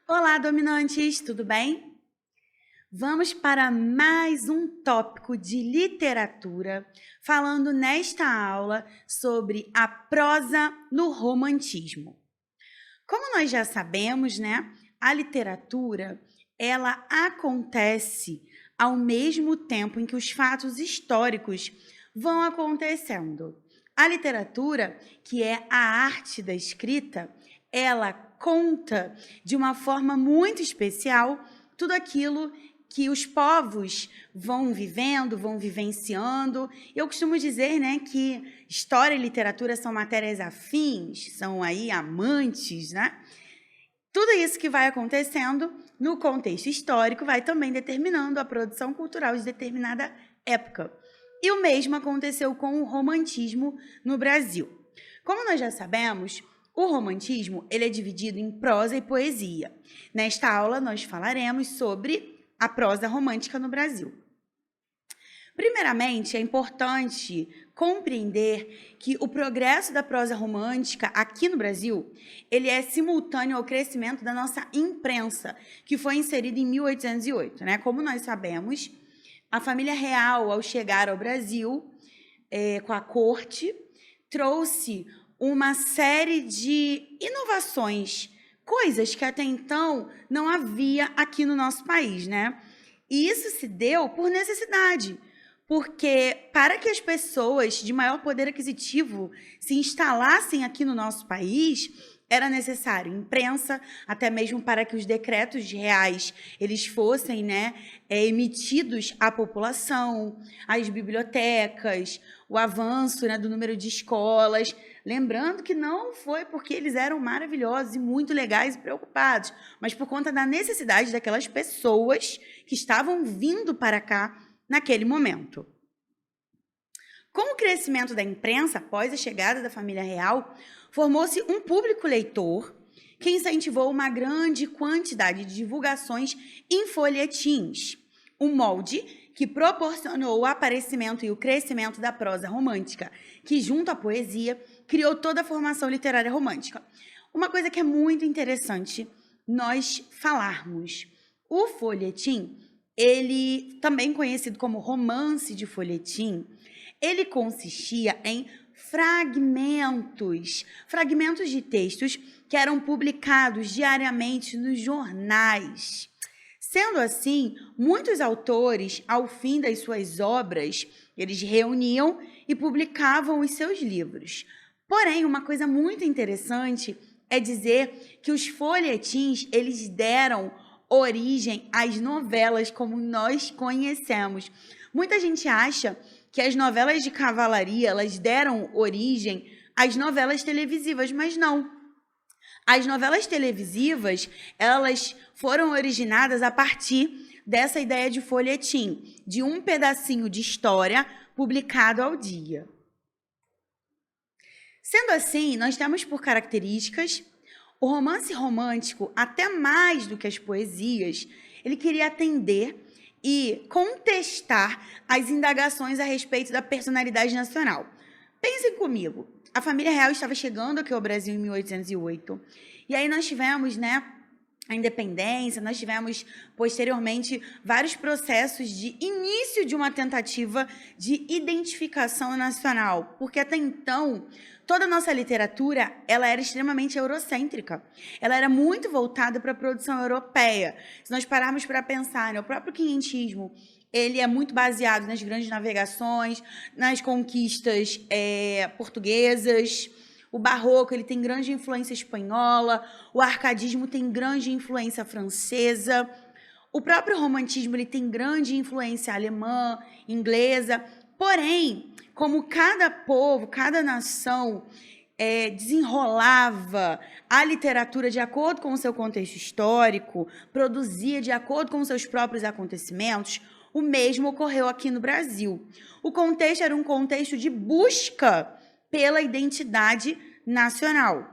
Olá, dominantes, tudo bem? Vamos para mais um tópico de literatura, falando nesta aula sobre a prosa no romantismo. Como nós já sabemos, né, a literatura, ela acontece ao mesmo tempo em que os fatos históricos vão acontecendo. A literatura, que é a arte da escrita, ela conta de uma forma muito especial tudo aquilo que os povos vão vivendo, vão vivenciando. Eu costumo dizer, né, que história e literatura são matérias afins, são aí amantes, né? Tudo isso que vai acontecendo no contexto histórico vai também determinando a produção cultural de determinada época. E o mesmo aconteceu com o romantismo no Brasil. Como nós já sabemos, o romantismo ele é dividido em prosa e poesia. Nesta aula, nós falaremos sobre a prosa romântica no Brasil. Primeiramente, é importante compreender que o progresso da prosa romântica aqui no Brasil, ele é simultâneo ao crescimento da nossa imprensa, que foi inserida em 1808, né? Como nós sabemos, a família real, ao chegar ao Brasil, com a corte, trouxe uma série de inovações, coisas que até então não havia aqui no nosso país, né? E isso se deu por necessidade, porque para que as pessoas de maior poder aquisitivo se instalassem aqui no nosso país, era necessário imprensa, até mesmo para que os decretos reais eles fossem, né, emitidos à população, às bibliotecas, o avanço, né, do número de escolas. Lembrando que não foi porque eles eram maravilhosos e muito legais e preocupados, mas por conta da necessidade daquelas pessoas que estavam vindo para cá naquele momento. Com o crescimento da imprensa após a chegada da família real, formou-se um público leitor que incentivou uma grande quantidade de divulgações em folhetins, um molde que proporcionou o aparecimento e o crescimento da prosa romântica, que junto à poesia criou toda a formação literária romântica. Uma coisa que é muito interessante nós falarmos. O folhetim, ele também conhecido como romance de folhetim, ele consistia em fragmentos de textos que eram publicados diariamente nos jornais. Sendo assim, muitos autores, ao fim das suas obras, eles reuniam e publicavam os seus livros. Porém, uma coisa muito interessante é dizer que os folhetins, eles deram origem às novelas como nós conhecemos. Muita gente acha que as novelas de cavalaria, elas deram origem às novelas televisivas, mas não. As novelas televisivas, elas foram originadas a partir dessa ideia de folhetim, de um pedacinho de história publicado ao dia. Sendo assim, nós temos por características o romance romântico, até mais do que as poesias, ele queria atender e contestar as indagações a respeito da personalidade nacional. Pensem comigo, a família real estava chegando aqui ao Brasil em 1808, e aí nós tivemos, né, a independência, nós tivemos posteriormente vários processos de início de uma tentativa de identificação nacional, porque até então toda a nossa literatura ela era extremamente eurocêntrica, ela era muito voltada para a produção europeia. Se nós pararmos para pensar, né, o próprio quinhentismo, ele é muito baseado nas grandes navegações, nas conquistas portuguesas. O barroco ele tem grande influência espanhola, o arcadismo tem grande influência francesa, o próprio romantismo ele tem grande influência alemã, inglesa. Porém, como cada povo, cada nação desenrolava a literatura de acordo com o seu contexto histórico, produzia de acordo com os seus próprios acontecimentos, o mesmo ocorreu aqui no Brasil. O contexto era um contexto de busca pela identidade nacional.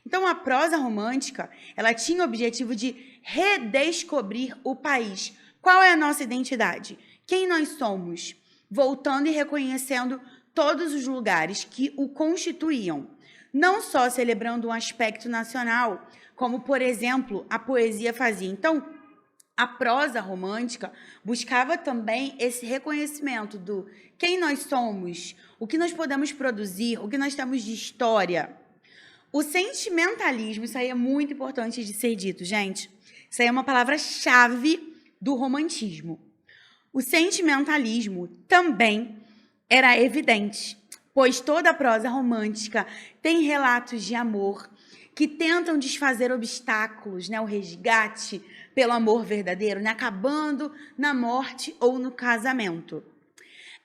Então, a prosa romântica, ela tinha o objetivo de redescobrir o país. Qual é a nossa identidade? Quem nós somos? Voltando e reconhecendo todos os lugares que o constituíam. não só celebrando um aspecto nacional, como, por exemplo, a poesia fazia. Então, a prosa romântica buscava também esse reconhecimento do quem nós somos, o que nós podemos produzir, o que nós temos de história. O sentimentalismo, isso aí é muito importante de ser dito, gente. Isso aí é uma palavra-chave do romantismo. O sentimentalismo também era evidente, pois toda a prosa romântica tem relatos de amor que tentam desfazer obstáculos, né? O resgate pelo amor verdadeiro, né? Acabando na morte ou no casamento.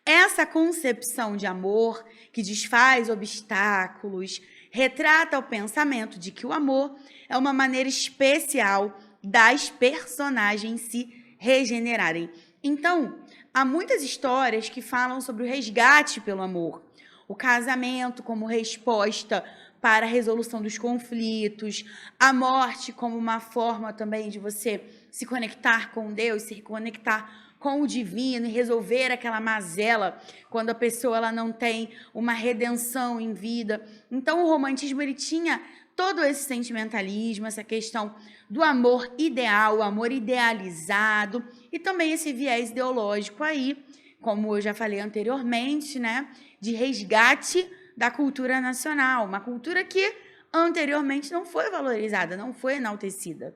Essa concepção de amor que desfaz obstáculos retrata o pensamento de que o amor é uma maneira especial das personagens se regenerarem. Então, há muitas histórias que falam sobre o resgate pelo amor, o casamento como resposta para a resolução dos conflitos, a morte como uma forma também de você se conectar com Deus, se reconectar com o divino e resolver aquela mazela quando a pessoa ela não tem uma redenção em vida. Então, o romantismo ele tinha todo esse sentimentalismo, essa questão do amor ideal, o amor idealizado e também esse viés ideológico aí, como eu já falei anteriormente, né, de resgate da cultura nacional, uma cultura que anteriormente não foi valorizada, não foi enaltecida.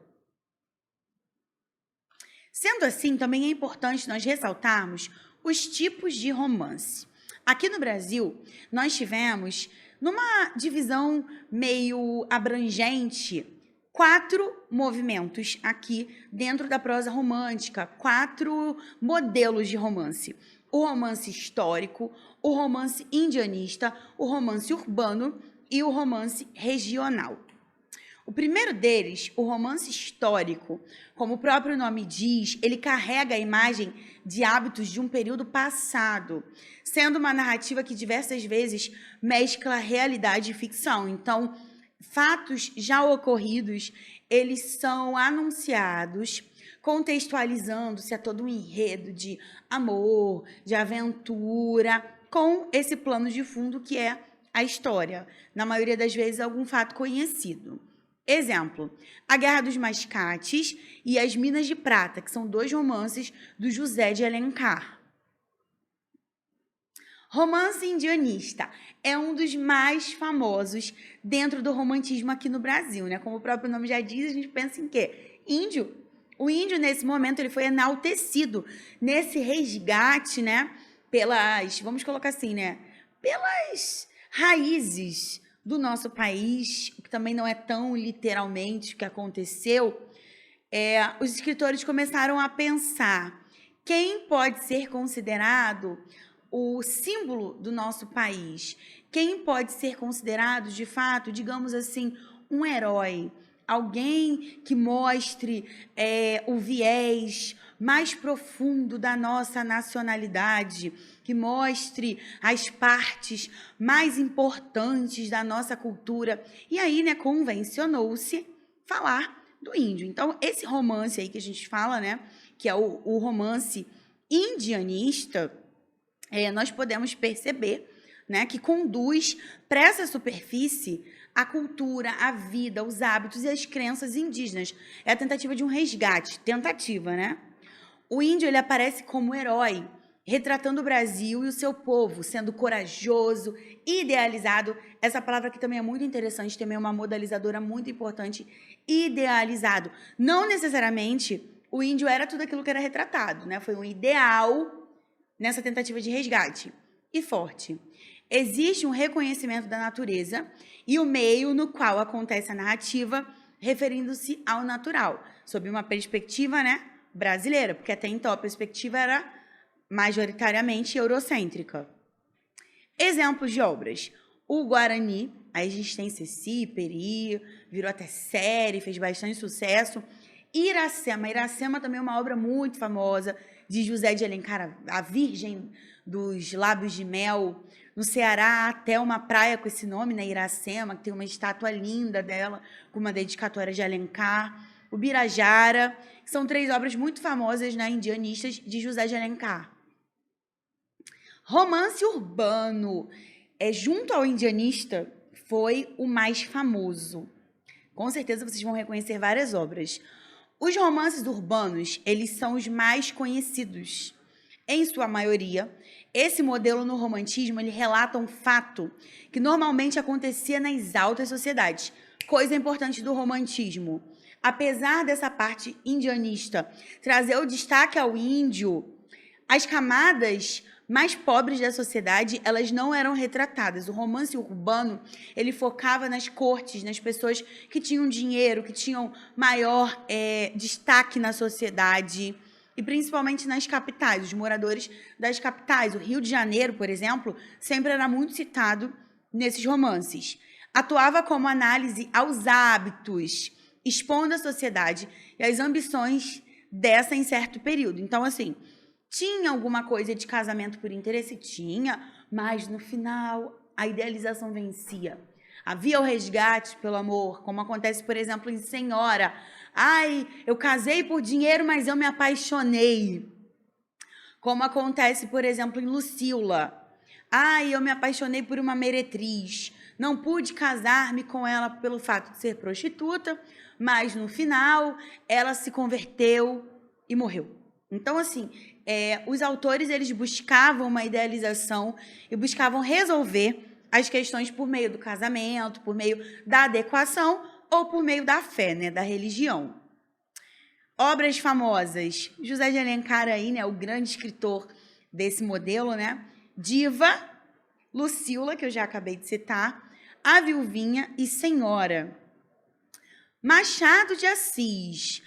Sendo assim, também é importante nós ressaltarmos os tipos de romance. Aqui no Brasil, nós tivemos, numa divisão meio abrangente, 4 movimentos aqui dentro da prosa romântica, 4 modelos de romance. O romance histórico, o romance indianista, o romance urbano e o romance regional. O primeiro deles, o romance histórico, como o próprio nome diz, ele carrega a imagem de hábitos de um período passado, sendo uma narrativa que diversas vezes mescla realidade e ficção. Então, fatos já ocorridos, eles são anunciados, contextualizando-se a todo um enredo de amor, de aventura, com esse plano de fundo que é a história. Na maioria das vezes, algum fato conhecido. Exemplo, A Guerra dos Mascates e As Minas de Prata, que são 2 romances do José de Alencar. Romance indianista é um dos mais famosos dentro do romantismo aqui no Brasil, né? Como o próprio nome já diz, a gente pensa em quê? Índio. O índio, nesse momento, ele foi enaltecido nesse resgate, né? Vamos colocar assim, né? Pelas raízes do nosso país, o que também não é tão literalmente o que aconteceu, os escritores começaram a pensar quem pode ser considerado o símbolo do nosso país, quem pode ser considerado, de fato, digamos assim, um herói, alguém que mostre o viés mais profundo da nossa nacionalidade, que mostre as partes mais importantes da nossa cultura. E aí, né, convencionou-se falar do índio. Então, esse romance aí que a gente fala, né, que é o romance indianista, nós podemos perceber, né, que conduz para essa superfície a cultura, a vida, os hábitos e as crenças indígenas. É a tentativa de um resgate, né? O índio ele aparece como herói, retratando o Brasil e o seu povo, sendo corajoso, idealizado. Essa palavra aqui também é muito interessante, também é uma modalizadora muito importante, idealizado. Não necessariamente o índio era tudo aquilo que era retratado, né? Foi um ideal nessa tentativa de resgate. E forte. Existe um reconhecimento da natureza e o meio no qual acontece a narrativa, referindo-se ao natural, sob uma perspectiva, né, brasileira, porque até então a perspectiva era majoritariamente eurocêntrica. Exemplos de obras. O Guarani, aí a gente tem Ceci, Peri, virou até série, fez bastante sucesso. Iracema. Iracema também é uma obra muito famosa, de José de Alencar, a Virgem dos Lábios de Mel. No Ceará, há até uma praia com esse nome, né, Iracema, que tem uma estátua linda dela, com uma dedicatória de Alencar. O Birajara, são 3 obras muito famosas, né, indianistas, de José de Alencar. Romance urbano. Junto ao indianista, foi o mais famoso. Com certeza vocês vão reconhecer várias obras. Os romances urbanos, eles são os mais conhecidos. Em sua maioria, esse modelo no romantismo, ele relata um fato que normalmente acontecia nas altas sociedades. Coisa importante do romantismo. Apesar dessa parte indianista trazer o destaque ao índio, as camadas mais pobres da sociedade, elas não eram retratadas. O romance urbano, ele focava nas cortes, nas pessoas que tinham dinheiro, que tinham maior destaque na sociedade, e principalmente nas capitais, os moradores das capitais. O Rio de Janeiro, por exemplo, sempre era muito citado nesses romances. Atuava como análise aos hábitos, expondo a sociedade e as ambições dessa em certo período. Então, assim, tinha alguma coisa de casamento por interesse? Tinha, mas no final a idealização vencia. Havia o resgate pelo amor, como acontece, por exemplo, em Senhora. Ai, eu casei por dinheiro, mas eu me apaixonei. Como acontece, por exemplo, em Lucila. Ai, eu me apaixonei por uma meretriz. Não pude casar-me com ela pelo fato de ser prostituta, mas no final ela se converteu e morreu. Então, assim, os autores, eles buscavam uma idealização e buscavam resolver as questões por meio do casamento, por meio da adequação ou por meio da fé, né, da religião. Obras famosas. José de Alencar aí, né, o grande escritor desse modelo, né? Diva, Lucila, que eu já acabei de citar, A Viuvinha e Senhora. Machado de Assis.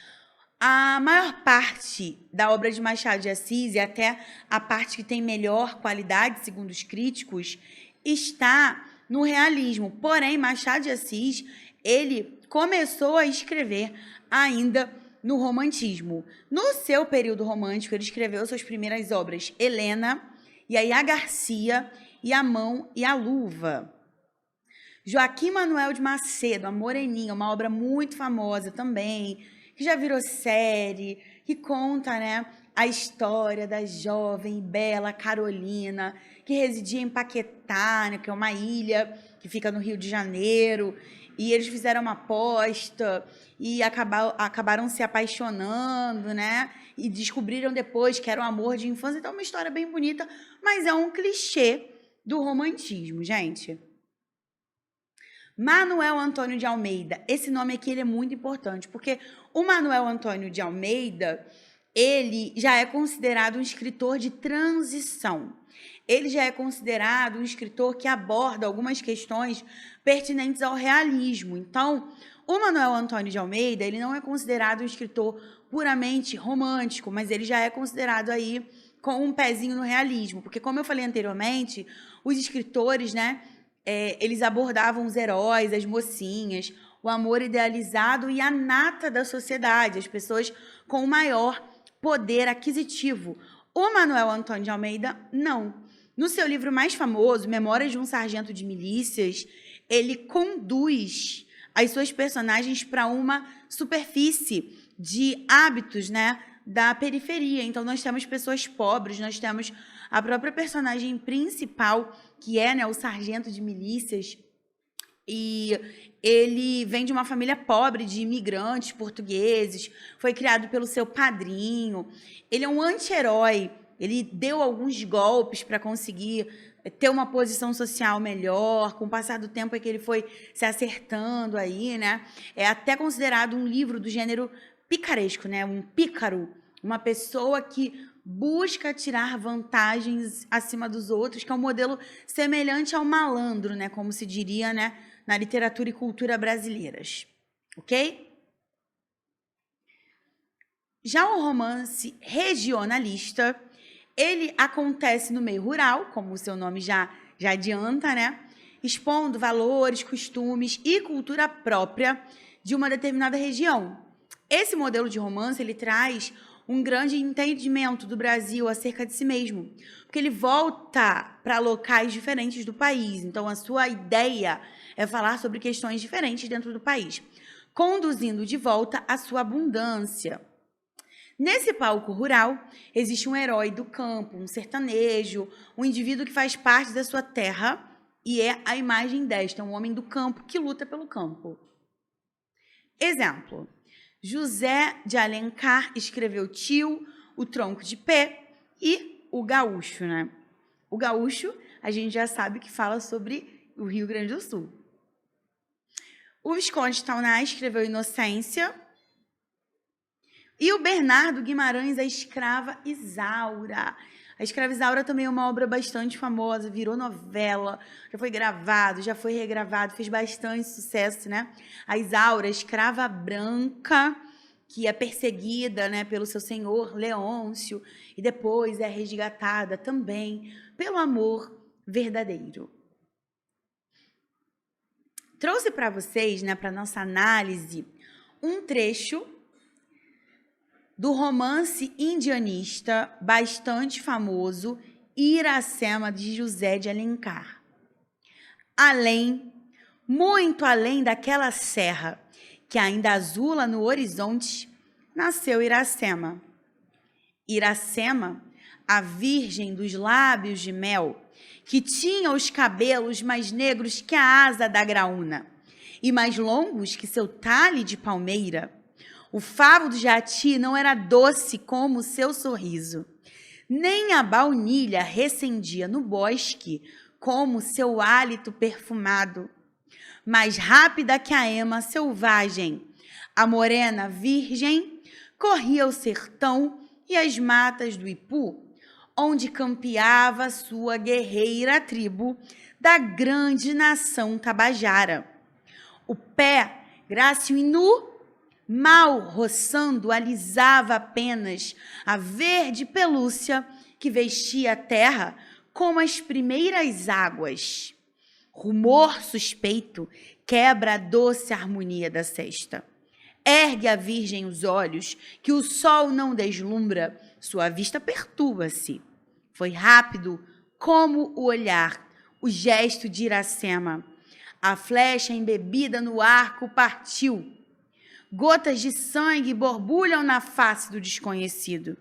A maior parte da obra de Machado de Assis, e até a parte que tem melhor qualidade, segundo os críticos, está no realismo. Porém, Machado de Assis, ele começou a escrever ainda no romantismo. No seu período romântico, ele escreveu suas primeiras obras, Helena, e aí a Garcia, e A Mão e a Luva. Joaquim Manuel de Macedo, A Moreninha, uma obra muito famosa também, que já virou série, que conta, né, a história da jovem e bela Carolina, que residia em Paquetá, né, que é uma ilha que fica no Rio de Janeiro, e eles fizeram uma aposta e acabaram se apaixonando, né, e descobriram depois que era um amor de infância. Então, é uma história bem bonita, mas é um clichê do romantismo, gente. Manuel Antônio de Almeida. Esse nome aqui ele é muito importante, porque o Manuel Antônio de Almeida, ele já é considerado um escritor de transição. Ele já é considerado um escritor que aborda algumas questões pertinentes ao realismo. Então, o Manuel Antônio de Almeida, ele não é considerado um escritor puramente romântico, mas ele já é considerado aí com um pezinho no realismo, porque como eu falei anteriormente, os escritores, né, eles abordavam os heróis, as mocinhas, o amor idealizado e a nata da sociedade, as pessoas com maior poder aquisitivo. O Manuel Antônio de Almeida, não. No seu livro mais famoso, Memórias de um Sargento de Milícias, ele conduz as suas personagens para uma superfície de hábitos, né, da periferia. Então, nós temos pessoas pobres, nós temos a própria personagem principal, que é, né, o sargento de milícias, e ele vem de uma família pobre de imigrantes portugueses, foi criado pelo seu padrinho. Ele é um anti-herói, ele deu alguns golpes para conseguir ter uma posição social melhor. Com o passar do tempo é que ele foi se acertando aí, né? É até considerado um livro do gênero picaresco, né? Um pícaro, uma pessoa que busca tirar vantagens acima dos outros, que é um modelo semelhante ao malandro, né? Como se diria, né, na literatura e cultura brasileiras. Ok? Já o romance regionalista, ele acontece no meio rural, como o seu nome já adianta, né? Expondo valores, costumes e cultura própria de uma determinada região. Esse modelo de romance, ele traz um grande entendimento do Brasil acerca de si mesmo, porque ele volta para locais diferentes do país. Então, a sua ideia é falar sobre questões diferentes dentro do país, conduzindo de volta a sua abundância. Nesse palco rural, existe um herói do campo, um sertanejo, um indivíduo que faz parte da sua terra e é a imagem desta, um homem do campo que luta pelo campo. Exemplo, José de Alencar escreveu Tio, O Tronco de Pé e O Gaúcho, né? O Gaúcho, a gente já sabe que fala sobre o Rio Grande do Sul. O Visconde de Tauná escreveu Inocência. E o Bernardo Guimarães, A Escrava Isaura. A Escrava Isaura também é uma obra bastante famosa, virou novela, já foi gravado, já foi regravado, fez bastante sucesso, né? A Isaura, escrava branca, que é perseguida, né, pelo seu senhor Leôncio, e depois é resgatada também pelo amor verdadeiro. Trouxe para vocês, né, para nossa análise, um trecho do romance indianista bastante famoso, Iracema, de José de Alencar. Além, muito além daquela serra que ainda azula no horizonte, nasceu Iracema. Iracema, a virgem dos lábios de mel, que tinha os cabelos mais negros que a asa da graúna e mais longos que seu talhe de palmeira. O favo do jati não era doce como o seu sorriso, nem a baunilha recendia no bosque como seu hálito perfumado. Mais rápida que a ema selvagem, a morena virgem corria o sertão e as matas do Ipu, onde campeava sua guerreira tribo da grande nação tabajara. O pé, grácil e nu, mal roçando, alisava apenas a verde pelúcia que vestia a terra como as primeiras águas. Rumor suspeito quebra a doce harmonia da sesta. Ergue a virgem os olhos, que o sol não deslumbra, sua vista perturba-se. Foi rápido como o olhar, o gesto de Iracema. A flecha embebida no arco partiu. Gotas de sangue borbulham na face do desconhecido.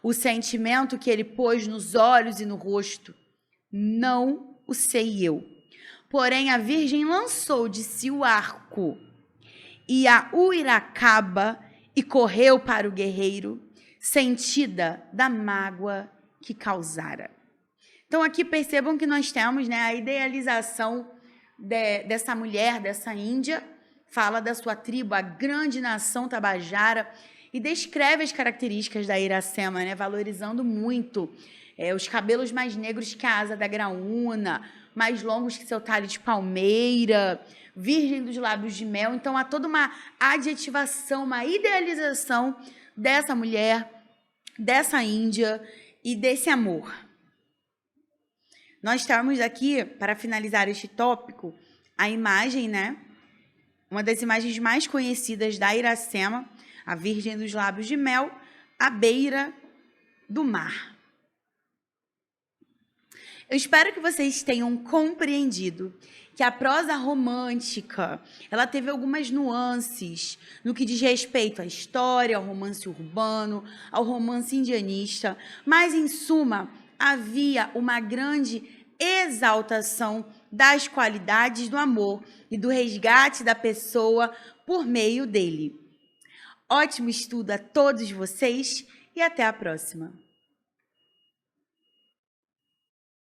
O sentimento que ele pôs nos olhos e no rosto, não o sei eu. Porém, a virgem lançou de si o arco e a uiracaba e correu para o guerreiro, sentida da mágoa que causara. Então, aqui percebam que nós temos, né, a idealização dessa mulher, dessa índia, fala da sua tribo, a grande nação tabajara, e descreve as características da Iracema, né, valorizando muito os cabelos mais negros que a asa da graúna, mais longos que seu talhe de palmeira, virgem dos lábios de mel. Então, há toda uma adjetivação, uma idealização dessa mulher, dessa índia e desse amor. Nós temos aqui, para finalizar este tópico, a imagem, né? Uma das imagens mais conhecidas da Iracema, a Virgem dos Lábios de Mel, à beira do mar. Eu espero que vocês tenham compreendido que a prosa romântica, ela teve algumas nuances no que diz respeito à história, ao romance urbano, ao romance indianista, mas, em suma, havia uma grande exaltação das qualidades do amor e do resgate da pessoa por meio dele. Ótimo estudo a todos vocês e até a próxima!